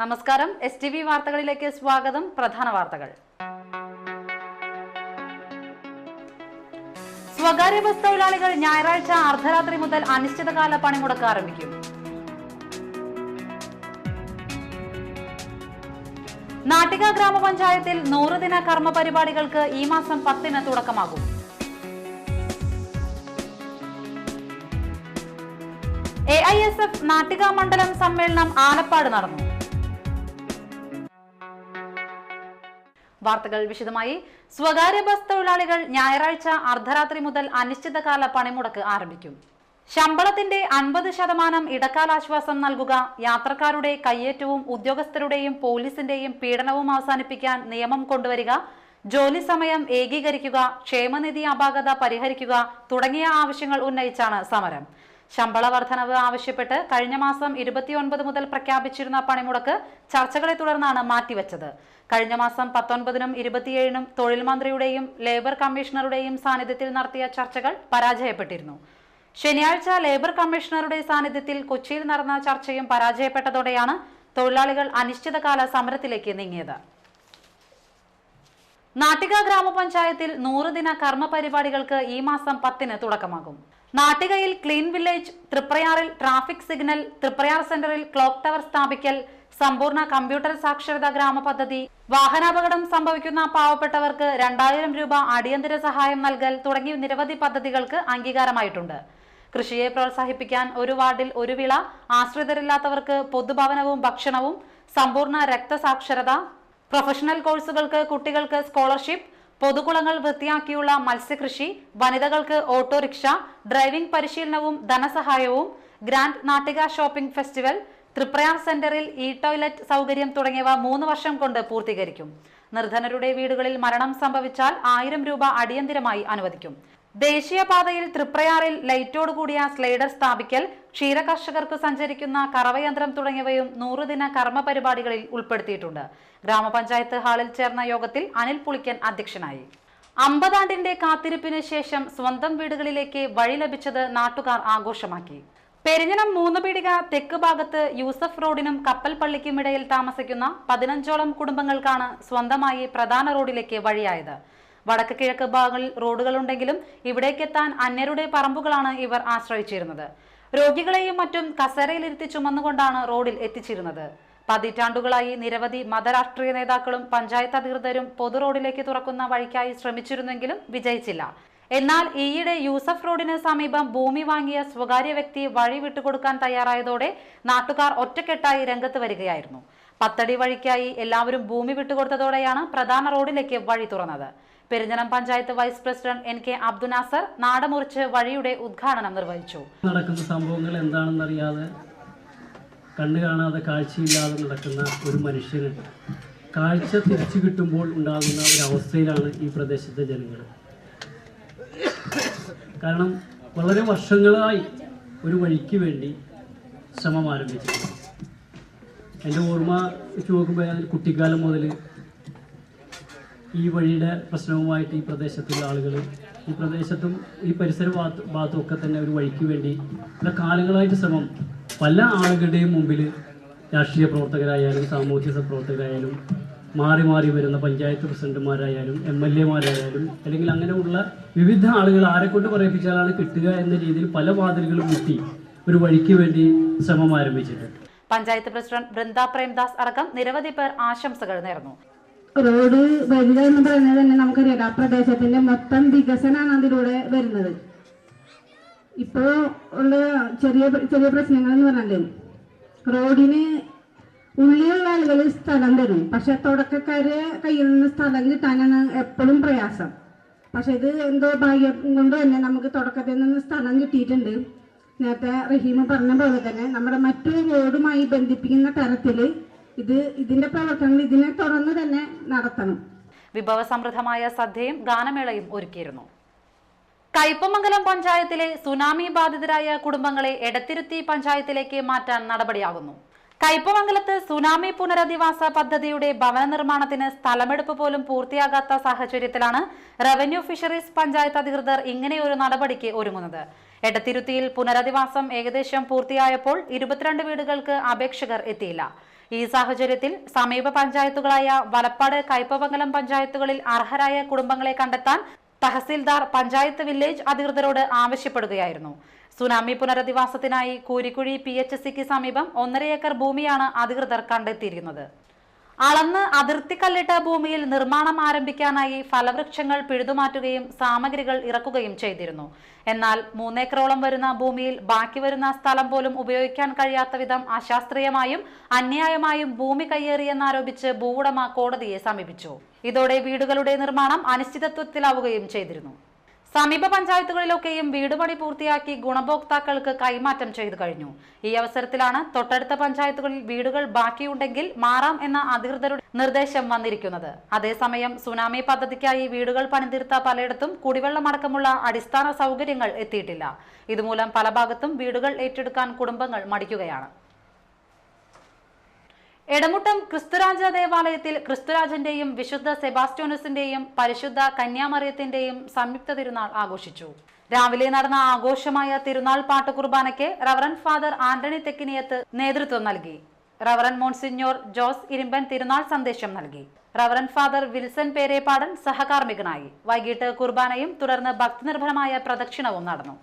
നമസ്കാരം. STV വാർത്തകളിലേക്ക് സ്വാഗതം. പ്രധാന വാർത്തകൾ. സ്വകാര്യ ബസ് തൊഴിലാളികൾ ഞായറാഴ്ച അർദ്ധരാത്രി മുതൽ അനിശ്ചിതകാല പണിമുടക്ക് ആരംഭിക്കും. നാട്ടിക ഗ്രാമപഞ്ചായത്തിൽ 100 ദിന കർമ്മ പരിപാടികൾക്ക് ഈ മാസം 10-ന് തുടക്കമാകും. AISF നാട്ടിക മണ്ഡലം സമ്മേളനം ആലപ്പാട് നടന്നു. വാർത്തകൾ വിശദമായി. സ്വകാര്യ ബസ് തൊഴിലാളികൾ ഞായറാഴ്ച അർദ്ധരാത്രി മുതൽ അനിശ്ചിതകാല പണിമുടക്ക് ആരംഭിക്കും. ശമ്പളത്തിന്റെ 50% ഇടക്കാലാശ്വാസം നൽകുക, യാത്രക്കാരുടെ കയ്യേറ്റവും ഉദ്യോഗസ്ഥരുടെയും പോലീസിന്റെയും പീഡനവും അവസാനിപ്പിക്കാൻ നിയമം കൊണ്ടുവരിക, ജോലി സമയം ഏകീകരിക്കുക, ക്ഷേമനിധി അപാകത പരിഹരിക്കുക തുടങ്ങിയ ആവശ്യങ്ങൾ ഉന്നയിച്ചാണ് സമരം. ശമ്പള വർധനവ് ആവശ്യപ്പെട്ട് കഴിഞ്ഞ മാസം 29 മുതൽ പ്രഖ്യാപിച്ചിരുന്ന പണിമുടക്ക് ചർച്ചകളെ തുടർന്നാണ് മാറ്റിവെച്ചത്. കഴിഞ്ഞ മാസം 19-നും 27-നും തൊഴിൽ മന്ത്രിയുടെയും ലേബർ കമ്മീഷണറുടെയും സാന്നിധ്യത്തിൽ നടത്തിയ ചർച്ചകൾ പരാജയപ്പെട്ടിരുന്നു. ശനിയാഴ്ച ലേബർ കമ്മീഷണറുടെ സാന്നിധ്യത്തിൽ കൊച്ചിയിൽ നടന്ന ചർച്ചയും പരാജയപ്പെട്ടതോടെയാണ് തൊഴിലാളികൾ അനിശ്ചിതകാല സമരത്തിലേക്ക് നീങ്ങിയത്. നാട്ടിക ഗ്രാമപഞ്ചായത്തിൽ 100 ദിന കർമ്മ പരിപാടികൾക്ക് ഈ മാസം 10-ന് തുടക്കമാകും. നാട്ടികയിൽ ക്ലീൻ വില്ലേജ്, തൃപ്രയാറിൽ ട്രാഫിക് സിഗ്നൽ, തൃപ്രയാർ സെന്ററിൽ ക്ലോക്ക് ടവർ സ്ഥാപിക്കൽ, സമ്പൂർണ്ണ കമ്പ്യൂട്ടർ സാക്ഷരതാ ഗ്രാമ പദ്ധതി, വാഹനാപകടം സംഭവിക്കുന്ന പാവപ്പെട്ടവർക്ക് 2000 രൂപ അടിയന്തര സഹായം നൽകൽ തുടങ്ങി നിരവധി പദ്ധതികൾക്ക് അംഗീകാരമായിട്ടുണ്ട്. കൃഷിയെ പ്രോത്സാഹിപ്പിക്കാൻ ഒരു വാർഡിൽ ഒരു വിള, ആശ്രിതരില്ലാത്തവർക്ക് പൊതുഭവനവും ഭക്ഷണവും, സമ്പൂർണ്ണ രക്തസാക്ഷരത, പ്രൊഫഷണൽ കോഴ്സുകൾക്ക് കുട്ടികൾക്ക് സ്കോളർഷിപ്പ്, പൊതുകുളങ്ങൾ വൃത്തിയാക്കിയുള്ള മത്സ്യകൃഷി, വനിതകൾക്ക് ഓട്ടോറിക്ഷ, ഡ്രൈവിംഗ് പരിശീലനവും ധനസഹായവും, grand Nattika shopping festival, Triprayar സെന്ററിൽ ടോയ്ലറ്റ് സൗകര്യം തുടങ്ങിയവ 3 വർഷം കൊണ്ട് പൂർത്തീകരിക്കും. നിർധനരുടെ വീടുകളിൽ മരണം സംഭവിച്ചാൽ 1000 രൂപ അടിയന്തിരമായി അനുവദിക്കും. ദേശീയപാതയിൽ തൃപ്രയാറിൽ ലൈറ്റോടുകൂടിയ സ്ലൈഡർ സ്ഥാപിക്കൽ, ക്ഷീര കർഷകർക്ക് സഞ്ചരിക്കുന്ന കറവയന്ത്രം തുടങ്ങിയവയും 100 ദിന കർമ്മ പരിപാടികളിൽ ഉൾപ്പെടുത്തിയിട്ടുണ്ട്. ഗ്രാമപഞ്ചായത്ത് ഹാളിൽ ചേർന്ന യോഗത്തിൽ അനിൽ പുളിക്കൻ അധ്യക്ഷനായി. 50 ആണ്ടിന്റെ കാത്തിരിപ്പിന് ശേഷം സ്വന്തം വീടുകളിലേക്ക് വഴി ലഭിച്ചത് നാട്ടുകാർ ആഘോഷമാക്കി. പെരിഞ്ഞനം 3 പീടിക തെക്ക് ഭാഗത്ത് യൂസഫ് റോഡിനും കപ്പൽ പള്ളിക്കുമിടയിൽ താമസിക്കുന്ന 15ഓളം കുടുംബങ്ങൾക്കാണ് സ്വന്തമായി പ്രധാന റോഡിലേക്ക് വഴിയായത്. വടക്ക് കിഴക്ക് ഭാഗങ്ങളിൽ റോഡുകളുണ്ടെങ്കിലും ഇവിടേക്കെത്താൻ അന്യരുടെ പറമ്പുകളാണ് ഇവർ ആശ്രയിച്ചിരുന്നത്. രോഗികളെയും മറ്റും കസേരയിലിരുത്തി ചുമന്നുകൊണ്ടാണ് റോഡിൽ എത്തിച്ചിരുന്നത്. പതിറ്റാണ്ടുകളായി നിരവധി മതരാഷ്ട്രീയ നേതാക്കളും പഞ്ചായത്ത് അധികൃതരും പൊതു റോഡിലേക്ക് തുറക്കുന്ന വഴിക്കായി ശ്രമിച്ചിരുന്നെങ്കിലും വിജയിച്ചില്ല. എന്നാൽ ഈയിടെ യൂസഫ് റോഡിന് സമീപം ഭൂമി വാങ്ങിയ സ്വകാര്യ വ്യക്തി വഴി വിട്ടുകൊടുക്കാൻ തയ്യാറായതോടെ നാട്ടുകാർ ഒറ്റക്കെട്ടായി രംഗത്ത് വരികയായിരുന്നു. 10 അടി വഴിക്കായി എല്ലാവരും ഭൂമി വിട്ടുകൊടുത്തതോടെയാണ് പ്രധാന റോഡിലേക്ക് വഴി തുറന്നത്. Perinjanam panchayat vice president NK Abdul Nasar നാടമുറിച്ച് വഴിയുടെ ഉദ്ഘാടനം നിർവഹിച്ചു. നടക്കുന്ന സംഭവങ്ങൾ എന്താണെന്നറിയാതെ, കണ്ണു കാണാതെ, കാഴ്ചയില്ലാതെ നടക്കുന്ന ഒരു മനുഷ്യന് കാഴ്ച തിരിച്ചു കിട്ടുമ്പോൾ ഉണ്ടാകുന്ന ഒരവസ്ഥയിലാണ് ഈ പ്രദേശത്തെ ജനങ്ങൾ. കാരണം വളരെ വർഷങ്ങളായി ഒരു വഴിക്ക് വേണ്ടി ശ്രമം ആരംഭിച്ചിട്ടുണ്ട്. എൻ്റെ ഓർമ്മ വെച്ച് നോക്കുമ്പോൾ അതിൽ കുട്ടിക്കാലം മുതൽ ഈ വഴിയുടെ പ്രശ്നവുമായിട്ട് ഈ പ്രദേശത്തുള്ള ആളുകൾ, ഈ പ്രദേശത്തും ഈ പരിസര ഭാഗത്തും ഒക്കെ തന്നെ ഒരു വഴിക്ക് വേണ്ടി പല കാലങ്ങളായിട്ട് ശ്രമം പല ആളുകളുടെയും മുമ്പിൽ രാഷ്ട്രീയ പ്രവർത്തകരായാലും സാമൂഹ്യ പ്രവർത്തകരായാലും മാറി മാറി വരുന്ന പഞ്ചായത്ത് പ്രസിഡന്റുമാരായാലും MLA-മാരായാലും അല്ലെങ്കിൽ അങ്ങനെയുള്ള വിവിധ ആളുകൾ ആരെക്കൊണ്ട് പറയിപ്പിച്ചാലാണ് കിട്ടുക എന്ന രീതിയിൽ പല വാതിലുകളും മുട്ടി ഒരു വഴിക്ക് വേണ്ടി ശ്രമം ആരംഭിച്ചിട്ടുണ്ട്. പഞ്ചായത്ത് പ്രസിഡന്റ് ബൃന്ദ പ്രേംദാസ് അടക്കം നിരവധി പേർ ആശംസകൾ നേർന്നു. റോഡ് വരിക എന്ന് പറയുന്നത് തന്നെ നമുക്കറിയാം, ആ പ്രദേശത്തിന്റെ മൊത്തം വികസനമാണ് അതിലൂടെ വരുന്നത്. ഇപ്പോ ഉള്ള ചെറിയ ചെറിയ പ്രശ്നങ്ങൾ എന്ന് പറഞ്ഞാല് റോഡിന് ഉള്ളിലുള്ള ആളുകൾ സ്ഥലം തരും, പക്ഷെ തുടക്കക്കാരെ കയ്യിൽ നിന്ന് സ്ഥലം കിട്ടാനാണ് എപ്പോഴും പ്രയാസം. പക്ഷെ ഇത് എന്തോ ഭാഗ്യം കൊണ്ട് തന്നെ നമുക്ക് തുടക്കത്തിൽ നിന്ന് സ്ഥലം കിട്ടിയിട്ടുണ്ട്. നേരത്തെ റഹീം പറഞ്ഞ പോലെ തന്നെ നമ്മുടെ മറ്റൊരു റോഡുമായി ബന്ധിപ്പിക്കുന്ന തരത്തിൽ ഇതിന്റെ പ്രവർത്തനങ്ങൾ ഇതിനെ തുടർന്ന് തന്നെ നടത്തണം. വിഭവസമൃദ്ധമായ സദ്യയും ഗാനമേളയും ഒരുക്കിയിരുന്നു. കയ്പമംഗലം പഞ്ചായത്തിലെ സുനാമി ബാധിതരായ കുടുംബങ്ങളെ എടത്തിരുത്തി പഞ്ചായത്തിലേക്ക് മാറ്റാൻ നടപടിയാകുന്നു. കയ്പമംഗലത്ത് സുനാമി പുനരധിവാസ പദ്ധതിയുടെ ഭവന നിർമ്മാണത്തിന് സ്ഥലമെടുപ്പ് പോലും പൂർത്തിയാകാത്ത സാഹചര്യത്തിലാണ് റവന്യൂ ഫിഷറീസ് പഞ്ചായത്ത് അധികൃതർ ഇങ്ങനെയൊരു നടപടിക്ക് ഒരുങ്ങുന്നത്. എടത്തിരുത്തിയിൽ പുനരധിവാസം ഏകദേശം പൂർത്തിയായപ്പോൾ 22 വീടുകൾക്ക് അപേക്ഷകർ എത്തിയില്ല. ഈ സാഹചര്യത്തിൽ സമീപ പഞ്ചായത്തുകളായ വലപ്പാട്, കയ്പമംഗലം പഞ്ചായത്തുകളിൽ അർഹരായ കുടുംബങ്ങളെ കണ്ടെത്താൻ തഹസിൽദാർ പഞ്ചായത്ത് വില്ലേജ് അധികൃതരോട് ആവശ്യപ്പെടുകയായിരുന്നു. സുനാമി പുനരധിവാസത്തിനായി കൂരിക്കുഴി PHCക്ക് സമീപം 1.5 ഏക്കർ ഭൂമിയാണ് അധികൃതർ കണ്ടെത്തിയിരിക്കുന്നത്. അളന്ന് അതിർത്തി കല്ലിട്ട ഭൂമിയിൽ നിർമ്മാണം ആരംഭിക്കാനായി ഫലവൃക്ഷങ്ങൾ പിഴുതുമാറ്റുകയും സാമഗ്രികൾ ഇറക്കുകയും ചെയ്തിരുന്നു. എന്നാൽ 3 ഏക്കറോളം വരുന്ന ഭൂമിയിൽ ബാക്കി വരുന്ന സ്ഥലം പോലും ഉപയോഗിക്കാൻ കഴിയാത്ത വിധം അശാസ്ത്രീയമായും അന്യായമായും ഭൂമി കയ്യേറിയെന്നാരോപിച്ച് ഭൂവുടമ കോടതിയെ സമീപിച്ചു. ഇതോടെ വീടുകളുടെ നിർമ്മാണം അനിശ്ചിതത്വത്തിലാവുകയും ചെയ്തിരുന്നു. സമീപ പഞ്ചായത്തുകളിലൊക്കെയും വീടുപണി പൂർത്തിയാക്കി ഗുണഭോക്താക്കൾക്ക് കൈമാറ്റം ചെയ്തു കഴിഞ്ഞു. ഈ അവസരത്തിലാണ് തൊട്ടടുത്ത പഞ്ചായത്തുകളിൽ വീടുകൾ ബാക്കിയുണ്ടെങ്കിൽ മാറാം എന്ന അധികൃതരുടെ നിർദ്ദേശം വന്നിരിക്കുന്നത്. അതേസമയം സുനാമി പദ്ധതിക്കായി വീടുകൾ പണിതീർത്ത പലയിടത്തും കുടിവെള്ളമടക്കമുള്ള അടിസ്ഥാന സൗകര്യങ്ങൾ എത്തിയിട്ടില്ല. ഇതുമൂലം പല ഭാഗത്തും വീടുകൾ ഏറ്റെടുക്കാൻ കുടുംബങ്ങൾ മടിക്കുകയാണ്. എടമുട്ടം ക്രിസ്തുരാജ ദേവാലയത്തിൽ ക്രിസ്തുരാജന്റെയും വിശുദ്ധ സെബാസ്റ്റ്യോനസിന്റെയും പരിശുദ്ധ കന്യാമറിയത്തിന്റെയും സംയുക്ത തിരുനാൾ ആഘോഷിച്ചു. രാവിലെ നടന്ന ആഘോഷമായ തിരുനാൾ പാട്ടുകുർബാനയ്ക്ക് റവറൻ ഫാദർ ആന്റണി തെക്കിനിയത്ത് നേതൃത്വം നൽകി. റവറൻ മോൺസിഞ്ഞോർ ജോസ് ഇരുമ്പൻ തിരുനാൾ സന്ദേശം നൽകി. റവറൻ ഫാദർ വിൽസൺ പേരേപ്പാടൻ സഹകാർമ്മികനായി. വൈകിട്ട് കുർബാനയും തുടർന്ന് ഭക്തിനിർഭരമായ പ്രദക്ഷിണവും നടന്നു.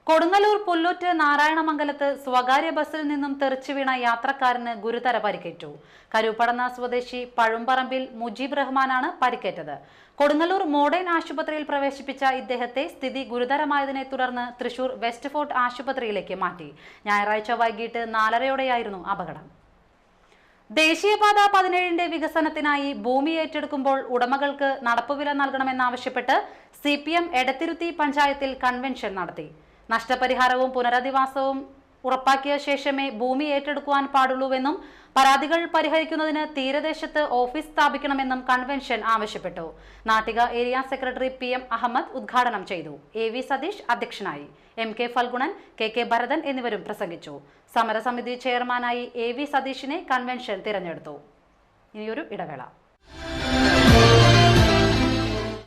കൊടുങ്ങല്ലൂർ പുല്ലൂറ്റ് നാരായണമംഗലത്ത് സ്വകാര്യ ബസ്സിൽ നിന്നും തെറിച്ചു വീണ യാത്രക്കാരന് ഗുരുതര പരിക്കേറ്റു. കരുപ്പടന്ന സ്വദേശി പഴുമ്പറമ്പിൽ മുജീബ് റഹ്മാനാണ് പരിക്കേറ്റത്. കൊടുങ്ങല്ലൂർ മോഡേൺ ആശുപത്രിയിൽ പ്രവേശിപ്പിച്ച ഇദ്ദേഹത്തെ സ്ഥിതി ഗുരുതരമായതിനെ തുടർന്ന് തൃശൂർ വെസ്റ്റ് ഫോർട്ട് ആശുപത്രിയിലേക്ക് മാറ്റി. ഞായറാഴ്ച വൈകിട്ട് 4:30 അപകടം. ദേശീയപാത 17ന്റെ വികസനത്തിനായി ഭൂമി ഏറ്റെടുക്കുമ്പോൾ ഉടമകൾക്ക് നടപ്പുവില നൽകണമെന്നാവശ്യപ്പെട്ട് CPM എടത്തിരുത്തി പഞ്ചായത്തിൽ കൺവെൻഷൻ നടത്തി. നഷ്ടപരിഹാരവും പുനരധിവാസവും ഉറപ്പാക്കിയ ശേഷമേ ഭൂമി ഏറ്റെടുക്കുവാൻ പാടുള്ളൂവെന്നും പരാതികൾ പരിഹരിക്കുന്നതിന് തീരദേശത്ത് ഓഫീസ് സ്ഥാപിക്കണമെന്നും കൺവെൻഷൻ ആവശ്യപ്പെട്ടു. Nattika area secretary PM Ahmed ഉദ്ഘാടനം ചെയ്തു. AV സതീഷ് അധ്യക്ഷനായി. MK ഫൽഗുണൻ, KK ഭരതൻ എന്നിവരും പ്രസംഗിച്ചു. സമരസമിതി ചെയർമാനായി AV സതീഷിനെ കൺവെൻഷൻ തിരഞ്ഞെടുത്തു. ഇനിയൊരു ഇടവേള.